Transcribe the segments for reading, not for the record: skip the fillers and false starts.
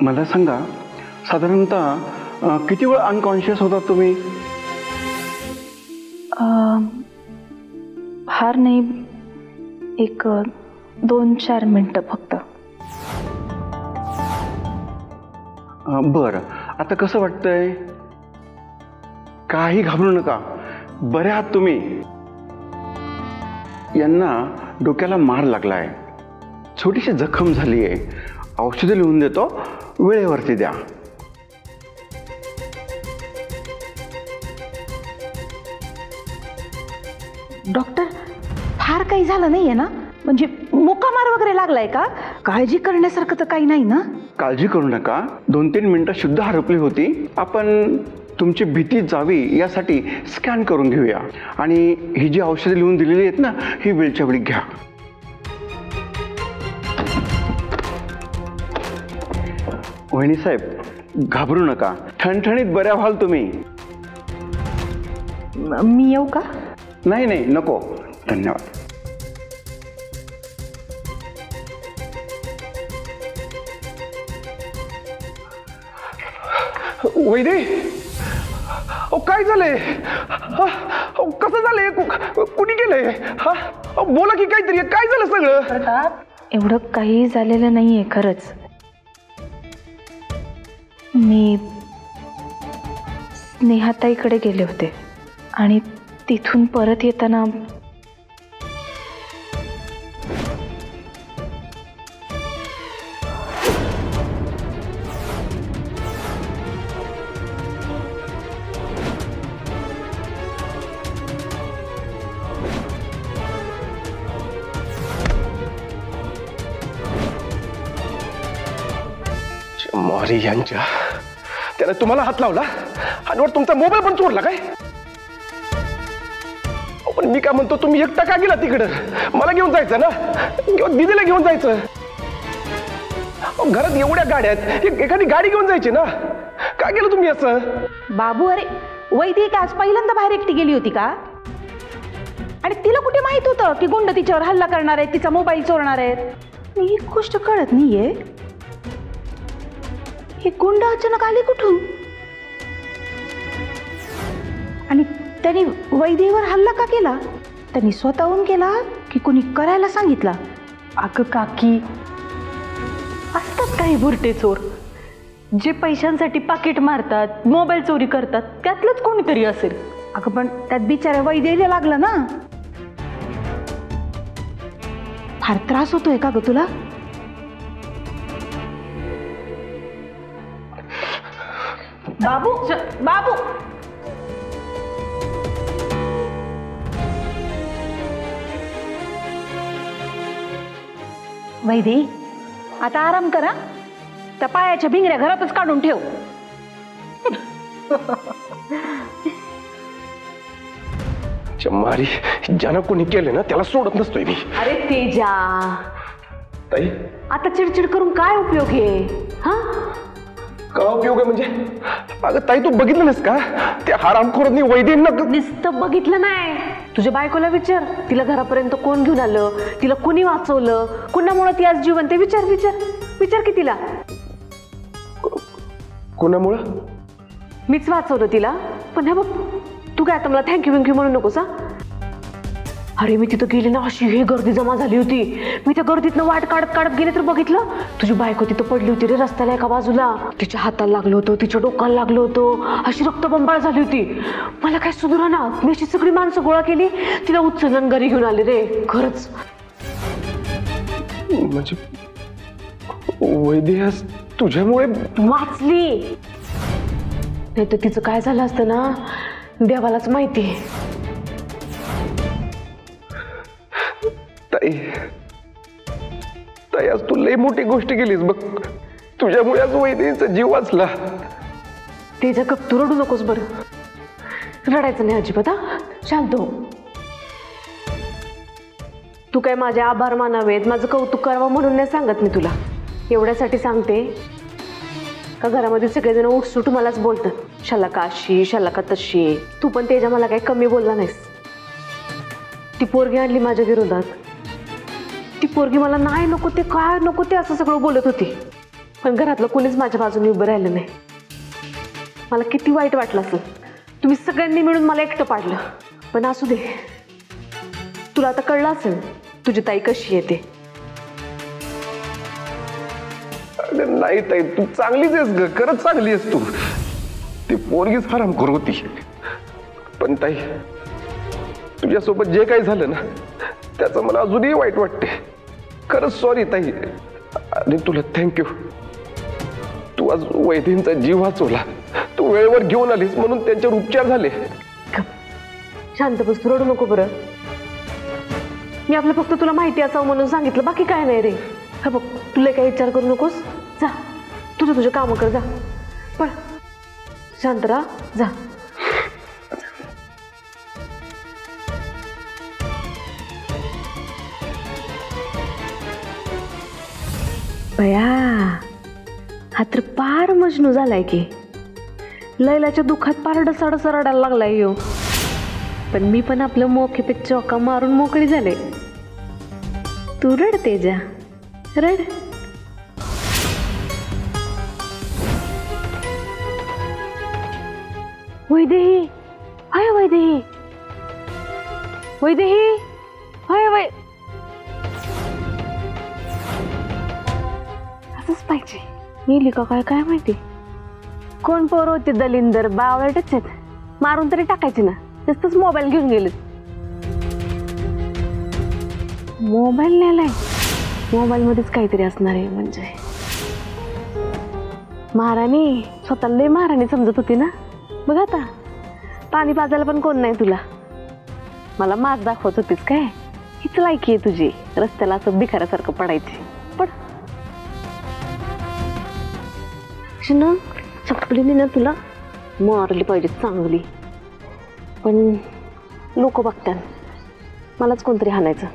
मला सांगा, साधारणतः किती वेळ अनकॉन्शियस होता तुम्ही? फार नाही, एक 2-4 मिनिटं फक्त. बरं, आता कसं वाटतंय? काही घाबरू नका, बरे आहात तुम्ही. यांना डोक्याला मार लागलाय, छोटीशी जखम झाली आहे. औषधं लिहून देतो, वेळेवरती द्या. डॉक्टर, फार काही झालं नाहीये ना? म्हणजे मुकामार वगैरे लागलाय का? काळजी करण्यासारखं तर काही नाही ना? काळजी करू नका, 2-3 मिनिटं शुद्ध हरपली होती. आपण तुमची भीती जावी यासाठी स्कॅन करून घेऊया. आणि ही जी औषधं लिहून दिलेली आहेत ना, ही वेळच्या वेळी घ्या. वहिनी साहेब, घाबरू नका, ठणठणीत बऱ्या व्हाल तुम्ही. मी येऊ का? नाही नाही, नको, धन्यवाद. वैदे, काय झालंय? कसं झालंय? कुणी गेलंय? बोला की काहीतरी, काय झालं सगळं? एवढं काही झालेलं नाहीये खरंच. मी स्नेहाताईकडे गेले होते आणि तिथून परत येताना मारी यांच्या, त्याने तुम्हाला हात लावला आणि वर तुमचा मोबाईल पण चोरला काय? पण मी काय म्हणतो, तुम्ही एकटा का गेला तिकडं? मला घेऊन जायचं ना, किंवा दीदीला घेऊन जायचं. घरात एवढ्या गाड्या आहेत, एखादी गाडी घेऊन जायची ना. का गेलं तुम्ही असं? बाबू, अरे वैदिक आज पहिल्यांदा बाहेर एकटी गेली होती का? आणि तिला कुठे माहित होतं की गुंड तिच्यावर हल्ला करणार आहेत, तिचा मोबाईल चोरणार आहेत? ही गोष्ट कळत नाहीये. हे गुंड अचानक आले कुठून? आणि त्यांनी वैदेहीवर हल्ला का केला? त्यांनी स्वतःहून केला की कोणी करायला सांगितला? अगं काकी, असतात काही बुरटे चोर जे पैशांसाठी पाकिट मारतात, मोबाईल चोरी करतात, त्यातलंच कोणीतरी असेल. अगं पण त्यात बिचाऱ्या वैदेहीला लागलं ना. फार त्रास होतोय का ग तुला? बाबू, बाबू, वैदेही, आता आराम करा. त्या पायाच्या भिंगऱ्या घरातच काढून ठेव. मारी, ज्यानं कोणी केले ना त्याला सोडत नसतोय मी. अरे तेजा, ताई, आता चिडचिड करून काय उपयोग आहे? हा, का उपयोग आहे म्हणजे? अगं ताई, तू बघितलं नाहीस का त्या हरामखोरांनी वैदेहींना? नुसतं बघितलं नाही, तुझ्या बायकोला विचार, तिला घरापर्यंत कोण घेऊन आलं, तिला कोणी वाचवलं, कुणामुळे ती आज जिवंत आहे? विचार विचार विचार की तिला. कोणामुळं? मीच वाचवलं तिला. पण हे बघ, तू काय आता मला थँक्यू विंक्यू म्हणू नकोस हा. अरे मी तिथं गेले ना, अशी ही गर्दी जमा झाली होती. मी त्या गर्दीतनं वाट काढत काढत गेले तर बघितलं तुझी बायको तिथं पडली होती रे रस्त्याला एका बाजूला. तिच्या हाताला लागलं होतं, तिच्या डोक्याला लागलं होतं, अशी रक्तबंबाळ झाली होती. मला काय सुधरा ना, मी अशी सगळी माणसं गोळा केली, तिला उचलून घरी घेऊन आले रे. खरंच म्हणजे वैदेही तुझ्यामुळे वाचली, नाही तर तिचं काय झालं असतं ना देवालाच माहिती. ताई, ताई, आज तू लई मोठी गोष्ट केलीस बघ. तुझ्यामुळे आज वैदेहीचा जीव वाचला. तेजा गप, तू रडू नकोस बरं. रडायचं नाही अजिबात हा, शांत हो. तू काय माझे आभार मानावेत, माझं कौतुक करावं म्हणून नाही सांगत मी तुला. एवढ्यासाठी सांगते का घरामध्ये सगळेजण उठसूट मलाच बोलतात, शलाका अशी, शलाका तशी. तू पण तेजा मला काही कमी बोलला नाहीस. ती पोरगी आणली माझ्या विरोधात. ती पोरगी मला नाही नको ते, काय नको ते असं सगळं बोलत होती. पण घरातलं कोणीच माझ्या बाजूने उभं राहिलं नाही. मला किती वाईट वाटलं असेल. तुम्ही सगळ्यांनी मिळून मला एकटं पाडलं. पण असू दे, तुला आता कळलं असेल तुझी ताई कशी येते. नाही ताई, तू चांगलीच आहेस ग, खरंच चांगली आहेस तू. ती पोरगीच हरामखोर होती. पण ताई, तुझ्यासोबत जे काही झालं ना त्याचं मला अजूनही वाईट वाटते. खरंच सॉरी ताई. आणि तुला थँक्यू. तू आज वैदींचा जीव वाचवला. तू वेळेवर घेऊन आलीस म्हणून त्यांच्यावर उपचार झाले. शांत बस, रडू नको बरं. मी आपलं फक्त तुला माहिती असावं म्हणून सांगितलं, बाकी काय नाही रे. हा बघ, तुला काही विचार करू नकोस. जा तुझे कामं कर, जा. पण शांत राहा, जा. बया, हा तर पार मजनू झालाय की. लैलाच्या दुःखात पार डसाडसा रडायला लागलाय यो. पण मी पण आपलं मोके पे चौका मारून मोकळी झाले. तू रड तेजा, रड. वैदेही, हाय वैदेही, वैदेही, हाय वै. असंच पाहिजे. गेली का काय काय माहिती. कोण पोर होते दलिंदर, बावळटच आहेत. मारून तरी टाकायची ना. नुसतंच मोबाईल घेऊन गेले. मोबाईल नेलाय. मोबाईल मध्येच काहीतरी असणार आहे. म्हणजे महाराणी स्वतःला लय महाराणी समजत होती ना. बघ आता, पाणी पाजायला पण कोण नाही तुला. मला माज दाखवत होतीस काय. हीच लायकी आहे तुझी, रस्त्याला असं भिकाऱ्यासारखं पडायची. पण चपलीने ना तुला मारली पाहिजे चांगली. पण लोक बघतात, मलाच कोणतरी हाणायचं.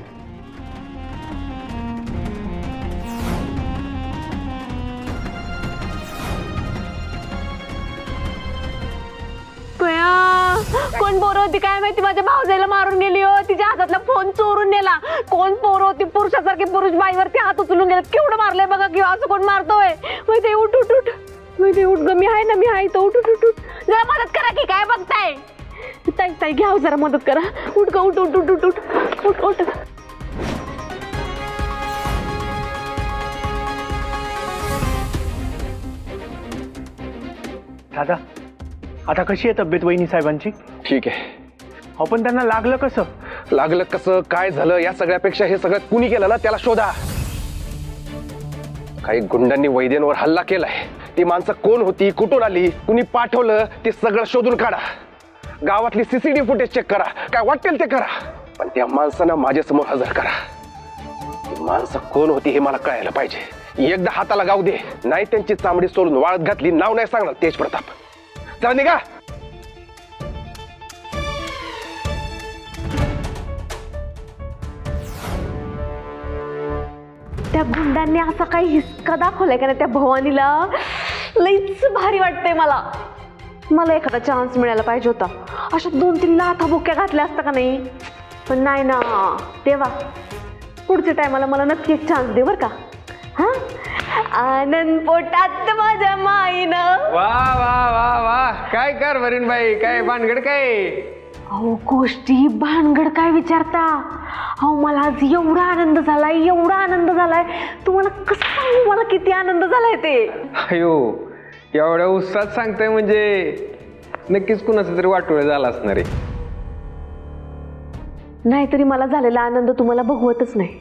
कोण पोरं होती काय माहिती, माझ्या भाऊजाईला मारून गेली हो. तिच्या हातातला फोन चोरून नेला. कोण पोरं होती, पुरुषासारखी पुरुष बाईवरती हात उचलून गेले. केवढं मारलंय बघा. किंवा असं कोण मारतोय. माहिती, उठ उठ उठ. माहिती, उठ ग. मी आहे ना, मी आहे तो. उठ उठ उठ उठ. जरा मदत करा की, काय बघताय. ताई ताई घ्या जरा मदत करा. उठ ग, उठ उठ उठ उठ उठ उठ उठ. दादा, आता कशी आहे तब्येत वहिनी साहेबांची? ठीक आहे. आपण त्यांना लागलं कसं? लागलं कसं, काय झालं, या सगळ्यापेक्षा हे सगळं कुणी केलं ना त्याला शोधा. काही गुंडांनी वैद्यांवर हल्ला केलाय. ती माणसं कोण होती, कुठून आली, कुणी पाठवलं, ते सगळं शोधून काढा. गावातली सीसीटीव्ही फुटेज चेक करा. काय वाटेल ते करा. पण त्या माणसांना माझ्यासमोर हजर करा. ती माणसं कोण होती हे मला कळायला पाहिजे. एकदा हाताला गाव दे, नाही त्यांची चामडी सोडून वाळत घातली, नाव नाही सांगणार तेज प्रताप. चला निघा. त्या गुंडांनी असा काही हिसका दाखवलाय का ना त्या भवानीला. लईच भारी वाटतंय मला. मला एखादा चान्स मिळायला पाहिजे होता. अशा 2-3 लाथा बुक्या घातल्या असता का नाही. पण नाही ना. तेव्हा पुढच्या टायमाला मला नक्की एक चान्स दे बर का. हा, आनंद पोटात माझ्या माईनं. वा वा वा वा, काय कर वरीण बाई, काय भानगड काय. अहो गोष्टी भानगड काय विचारता. अहो मला आज एवढा आनंद झालाय, एवढा आनंद झालाय. तुम्हाला कसं सांगू मला किती आनंद झालाय ते. अयो, एवढ्या उत्साहात सांगताय म्हणजे नक्कीच कुणाचं तरी वाटोळं झालं असणार आहे. नाहीतरी मला झालेला आनंद तुम्हाला बघवतच नाही.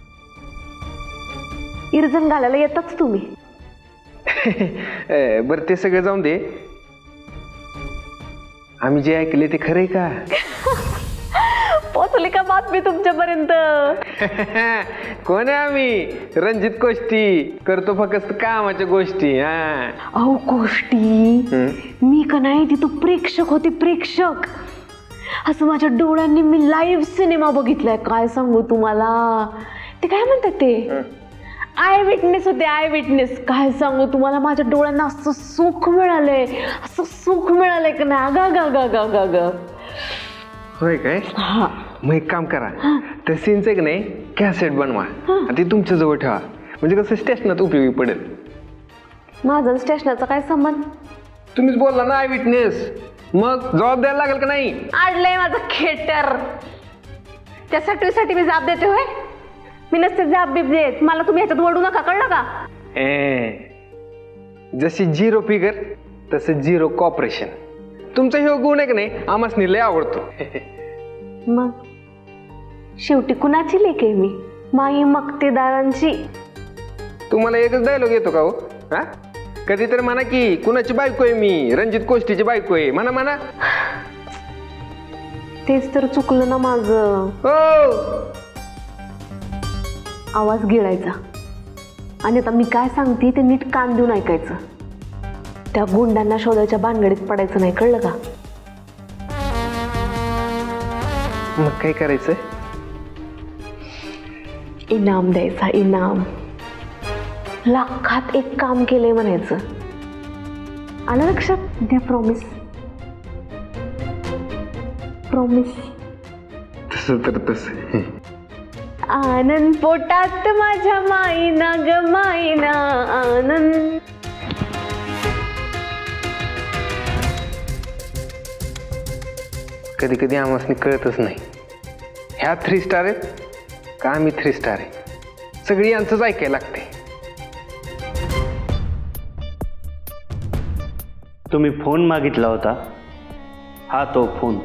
इरजण घालायला येताच तुम्ही. बरं ते सगळं जाऊन दे. आम्ही जे ऐकले ते खरंय का? पोचली का बातमी तुमच्यापर्यंत? कोण आहे आम्ही? रणजित कोष्टी. करतो फक्त कामाच्या गोष्टी. हा, अहो गोष्टी मी का नाही, तिथं प्रेक्षक होते, प्रेक्षक. असं माझ्या डोळ्यांनी मी लाईव्ह सिनेमा बघितलाय. काय सांगू तुम्हाला. ते काय म्हणतात ते, आय विटनेस होते, आय विटनेस. काय सांगू तुम्हाला, माझ्या डोळ्यांना असं सुख मिळालंय, असं सुख मिळालंय का नाही. गा गा गा गा गा गा. होय काय? हा, मग एक काम करा, त्या सीनचं एक नाही कॅसेट बनवा आणि ते तुमच्या जवळ ठेवा. म्हणजे कसं स्टेशनात उपयोगी पडेल. माझा स्टेशनाचा काय संबंध? तुम्हीच बोलला ना आय विटनेस, मग जबाब द्यायला लागेल का नाही? आडलंय माझं खेटर. त्या सटवीसाठी मी जाब देते होय? मी नसते जाब बीब देत. मला तुम्ही ह्याच्यात वडू नका, कळलं का? जशी झिरो फिगर तसं झिरो कॉपरेशन. तुमचा हे गुण आहे का नाही, आम्हाला लय आवडतो. मग शेवटी कुणाची लेक आहे मी? माई मक्तेदारांची. तुम्हाला एकच डायलॉग येतो का हो? हा, कधीतरी म्हणा की कुणाची बायको आहे मी, रणजित कोष्टीची बायको आहे, म्हणा म्हणा. तेच तर चुकलं ना माझं. हो, आवाज गिळायचा आणि आता मी काय सांगते ते नीट कान देऊन ऐकायचं. त्या गुंडांना शोधायच्या भानगडीत पडायचं नाही, कळलं का? मग काय करायचं? इनाम द्यायचा, इनाम. लाखात एक काम केलंय म्हणायचं. आलं लक्षात? द्या प्रॉमिस. प्रॉमिस. तसं तर तसं. आनंद पोटात माझ्या माईना ग माईना आनंद. कधी कधी आम्हाला कळतच नाही, ह्या 3 स्टार आहेत का आम्ही 3 स्टार आहे. सगळी यांचंच ऐकायला लागते. तुम्ही फोन मागितला होता, हा तो फोन.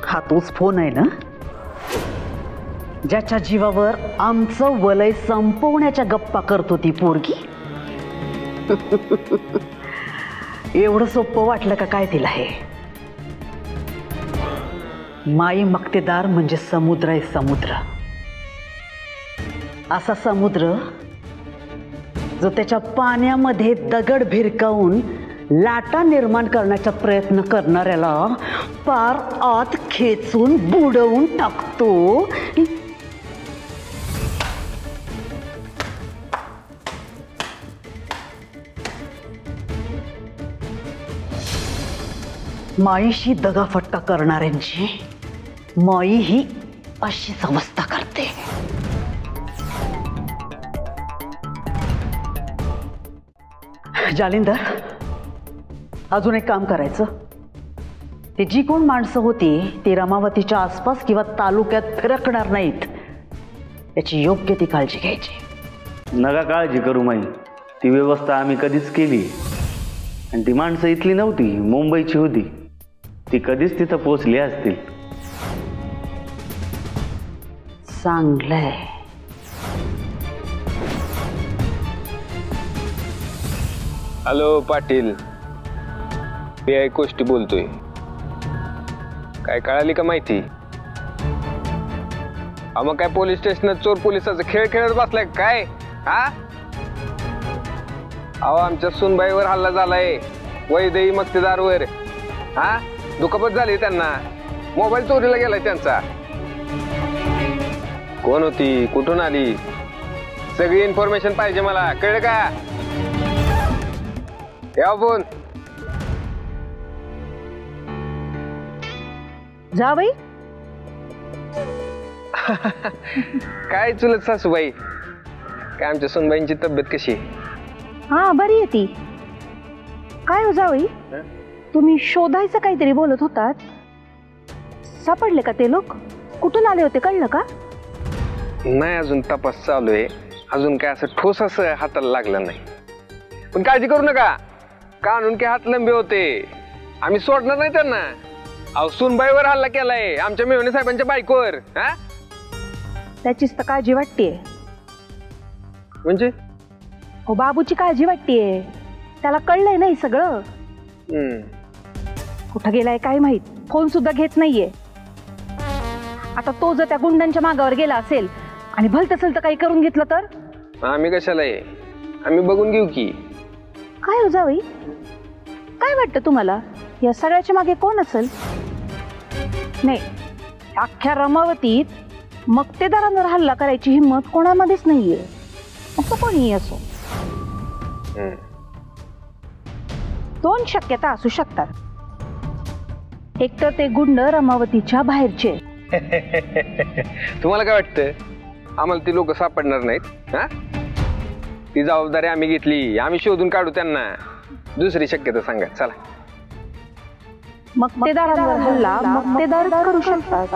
हा तोच फोन आहे ना, ज्याच्या जीवावर आमचं वलय संपवण्याच्या गप्पा करत होती पोरगी? एवढं सोपं वाटलं का काय तिला हे? माई मक्तेदार म्हणजे समुद्र आहे, समुद्र. असा समुद्र जो त्याच्या पाण्यामध्ये दगड भिरकावून लाटा निर्माण करण्याचा प्रयत्न करणाऱ्याला पार आत खेचून बुडवून टाकतो. माईशी दगाफटका करणाऱ्यांची माई ही अशीच अवस्था करते. जालिंदर, अजून एक काम करायचं. ती जी कोण माणसं होती ती रमावतीच्या आसपास किंवा तालुक्यात फिरकणार नाहीत, याची योग्य ती काळजी घ्यायची. नका काळजी करू माई, ती व्यवस्था आम्ही कधीच केली. आणि ती माणसं इथली नव्हती, मुंबईची होती. ती कधीच तिथं पोचली असतील. चांगलंय. हॅलो पाटील, PI कोष्टी बोलतोय. काय कळाली का माहिती? मग काय पोलीस स्टेशनात चोर पोलिसाचा खेळ खेळत बसलाय काय? हा, अहो आमच्या सुनबाईवर हल्ला झालाय, वैदेही मक्तेदारवर. हा, दुखापत झाली त्यांना, मोबाईल चोरीला गेलाय त्यांचा. कोण होती, कुठून आली, सगळी इन्फॉर्मेशन पाहिजे मला, कळलं का? या फोन. जा बाई. काय चुलत सासूबाई, काय आमच्या सुनबाईंची तब्येत कशी? हा, बरी आहे ती. काय हो जावई, तुम्ही शोधायचं काहीतरी बोलत होतात, सापडले का ते लोक? कुठून आले होते, कळलं का? नाही, अजून तपास चालू आहे. अजून काय असं ठोस असं हाताला लागलं नाही. पण काळजी करू नका, कानून के हात लंबे होते, आम्ही सोडणार नाही त्यांना. अहो सुनबाईवर हल्ला केलाय, आमच्या मेवणे साहेबांच्या बायकोवर. हा, त्याचीच तर काळजी वाटतेय. म्हणजे हो, बाबूची काळजी वाटतेय. त्याला कळलंय नाही सगळं. कुठं गेलाय काय माहित, फोन सुद्धा घेत नाहीये. आता तो जर त्या गुंडांच्या मागावर गेला असेल आणि भलत सलत काही करून घेतलं तर? आम्ही कशाला आहे, आम्ही बघून घेऊ की. काय हो जावई, काय वाटतं तुम्हाला, या सगळ्याच्या मागे कोण असेल? नाही, अख्ख्या रमावतीत मक्तेदारांवर हल्ला करायची हिंमत कोणामध्येच नाहीये, असं कोणीही असो. 2 शक्यता असू शकतात. एकतर ते गुंड रमावतीच्या बाहेरचे. तुम्हाला काय वाटतं आम्हाला ती लोक सापडणार नाहीत? हा, ती जबाबदारी आम्ही घेतली, आम्ही शोधून काढू त्यांना. दुसरी शक्यता सांगा चला. मक्तेदारांवर हल्ला मक्तेदार करू शकतात.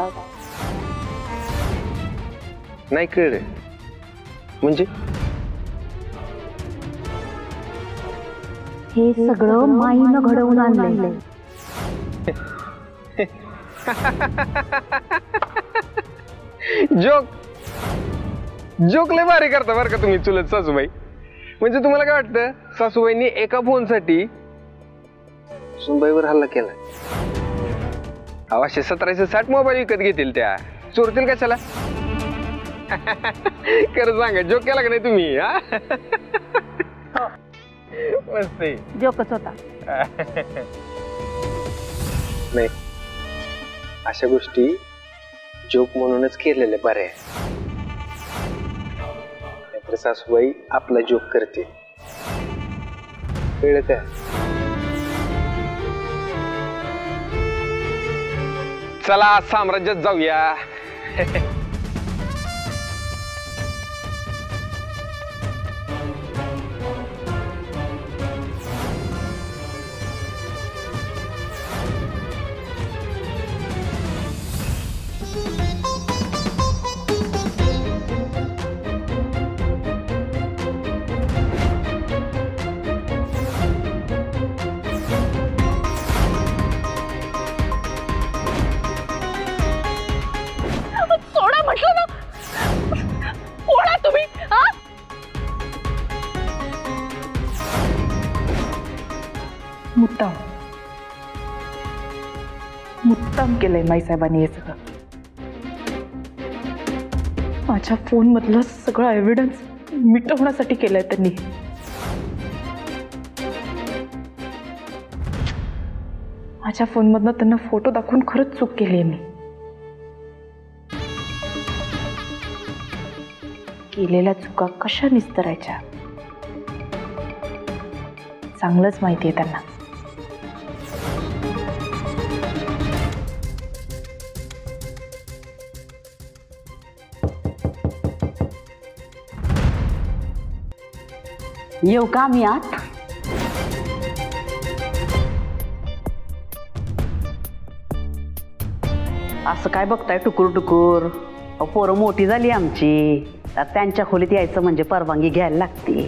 नाही कळलं म्हणजे? हे सगळं माईनं घडवून आणलंय. जोक लय भारी करता बरं का तुम्ही चुलत सासूबाई. म्हणजे तुम्हाला काय वाटतं सासूबाईंनी एका फोनसाठी सुनबाईवर हल्ला केला? 1760 मोबाईल विकत घेतील त्या, चोरतील कशाला? खरं सांगा, जोक केला का नाही तुम्ही? मस्त जोकच होता. नाही, अशा गोष्टी जोक म्हणूनच केलेले बरे. नाहीतर सासूबाई आपला जोक करते. कळलं का? चला साम्राज्यात जाऊया. सोडा म्हटलं ना. कोण आहे तुम्ही? मुद्दाम केलंय माईसाहेबांनी हे सगळं. माझ्या फोन मधलं सगळं एव्हिडन्स मिटवण्यासाठी केलंय त्यांनी. माझ्या फोन मधनं त्यांना फोटो दाखवून खरंच चूक केली मी. केलेल्या चुका कशा निस्तरायच्या चांगलंच माहितीये त्यांना. येऊ का मी आत? असं काय बघताय टुकूर टुकूर? पोरं मोठी झाली आमची, तर त्यांच्या खोलीत यायचं म्हणजे परवानगी घ्यायला लागते.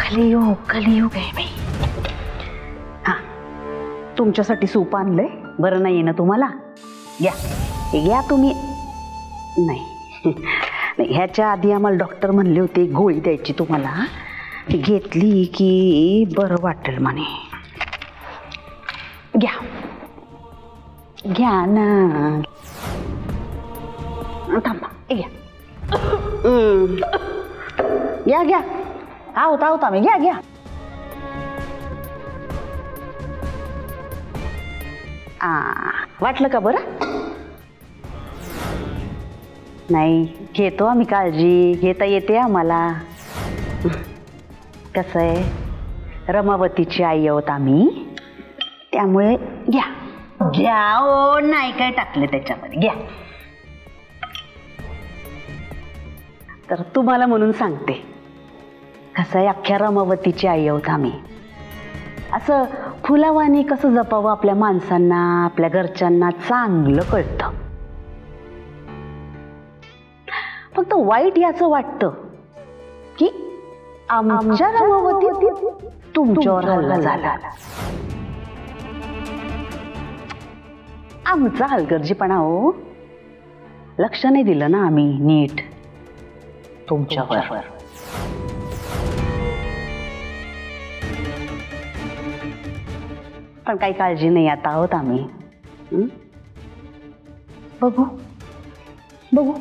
कलियुग आहे बाई. हा, तुमच्यासाठी सूप आणलंय. बरं नाही ना तुम्हाला? घ्या, हे घ्या तुम्ही. नाही, ह्याच्या आधी आम्हाला डॉक्टर म्हणले होते गोळी द्यायची तुम्हाला, ती घेतली की बरं वाटेल म्हणे. घ्या घ्या ना. थांबा, घ्या घ्या घ्या. आहोत आम्ही. घ्या घ्या. वाटलं का बरं? नाही, घेतो आम्ही काळजी, घेता येते आम्हाला. कसं आहे, रमावतीची आई आहोत आम्ही, त्यामुळे घ्या घ्या. ओ नाही काय टाकले त्याच्यामध्ये, घ्या. तर तुम्हाला म्हणून सांगते, कसं आहे, अख्ख्या रमावतीची आई आहोत आम्ही. असं फुलावानी कसं जपावं आपल्या माणसांना, आपल्या घरच्यांना चांगलं कळतं. फक्त वाईट याचं वाटतं की आमच्या रमावतीत तुमच्यावर हल्ला झाला. आमचा हलगर्जीपणा हो, लक्ष नाही दिलं ना आम्ही नीट तुमच्यावर. पण काही काळजी नाही, आता आहोत आम्ही. बघू बघू.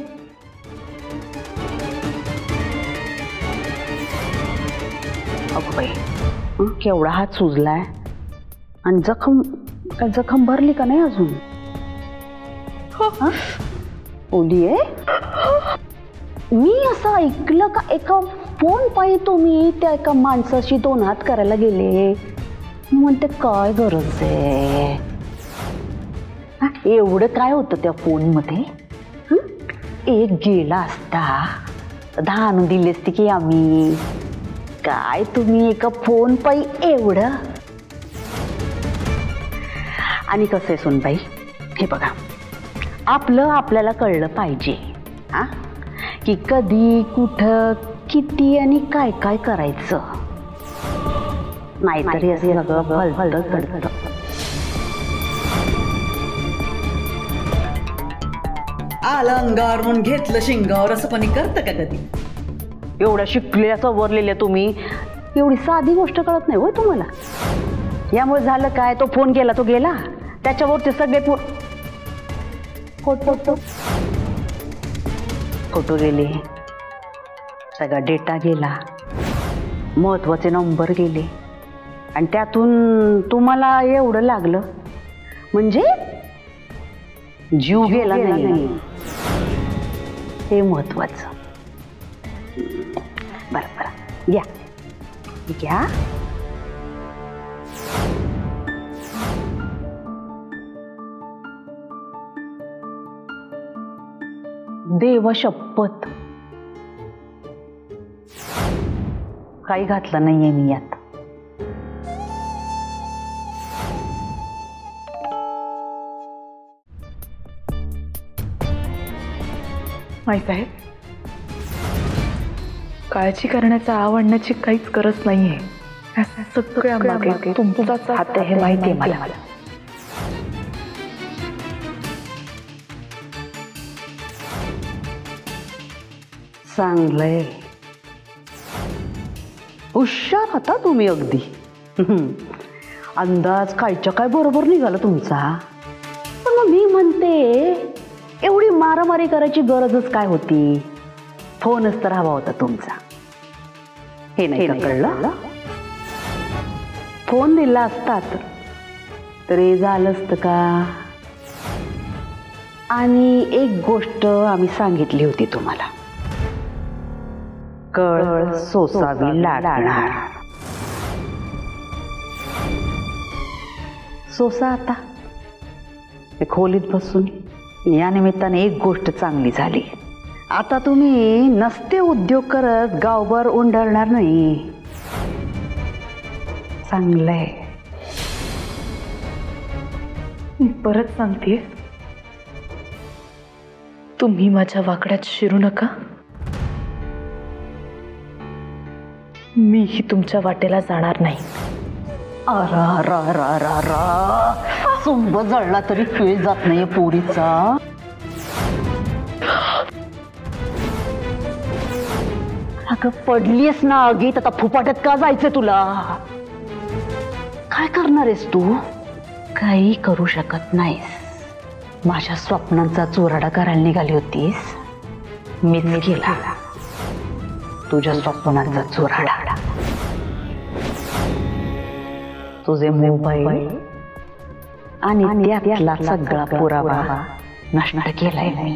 अगं बाई, केवढा हात सुजलाय, आणि जखम भरली का नाही अजून? ओली आहे. मी असं ऐकलं का एका फोन पायी तुम्ही त्या एका माणसाशी 2 हात करायला गेले. म्हणते काय गरज आहे? हा, एवढं काय होतं त्या फोनमध्ये? एक गेला असता 10 आणून दिली असती की आम्ही. काय तुम्ही एका फोन पायी एवढं? आणि कसं आहे सुनबाई, हे बघा, आपलं आपल्याला कळलं पाहिजे हा, की कधी कुठं किती आणि काय काय करायचं. नाहीतरी असं सगळं भलतं घडतं. आलं अंगावर म्हणून घेतलं शिंगावर असं कोणी करतं का कधी? एवढ्या शिकलेल्या सवरलेल्या तुम्ही, एवढी साधी गोष्ट कळत नाही हो तुम्हाला? यामुळे झालं काय, तो फोन गेला तो गेला, त्याच्यावरचे सगळे फोटो गेले, सगळा डेटा गेला, महत्वाचे नंबर गेले, आणि त्यातून तुम्हाला एवढं लागलं म्हणजे जीव गेला नाही, हे महत्वाचं. बरं बरं, घ्या घ्या. देवा शपथ, काही घातलं नाहीये मी यात. माहीत काळजी करण्याचा आवडण्याची काहीच गरज नाहीये. सगळ्यामागे तुमचाच हात आहे हे माहिती आहे मला. चांगलंय, हुशार होता तुम्ही अगदी. अंदाज कायच्या काय बरोबर निघाला तुमचा. पण मग मी म्हणते, एवढी मारामारी करायची गरजच काय होती? फोनच तर हवा होता तुमचा. हे नाही कळलं? फोन दिला असतात तरी झालं असतं का? आणि एक गोष्ट आम्ही सांगितली होती तुम्हाला, कळ सोसावी लागणार. सोसा आता खोलीत बसून. या निमित्ताने एक गोष्ट चांगली झाली, आता तुम्ही नसते उद्योग करत गावभर उंडरणार नाही. चांगलंय. मी परत सांगते, तुम्ही माझ्या वाकड्यात शिरू नका. मीही तुमच्या वाटेला जाणार नाही. सुंब जळला तरी फेल जात नाहीये पोरीचा. अगं पडलीस ना आगीत, आता फुपाट्यात का जायचं तुला? काय करणार आहेस तू? काही करू शकत नाहीस. माझ्या स्वप्नांचा चुराडा करायला निघाली होतीस, मीच केला तुझ्या स्वप्नांचा चुराडा. तुझे मोबाईल आणि त्यातला सगळा पुरावा नष्ट केलाय मी.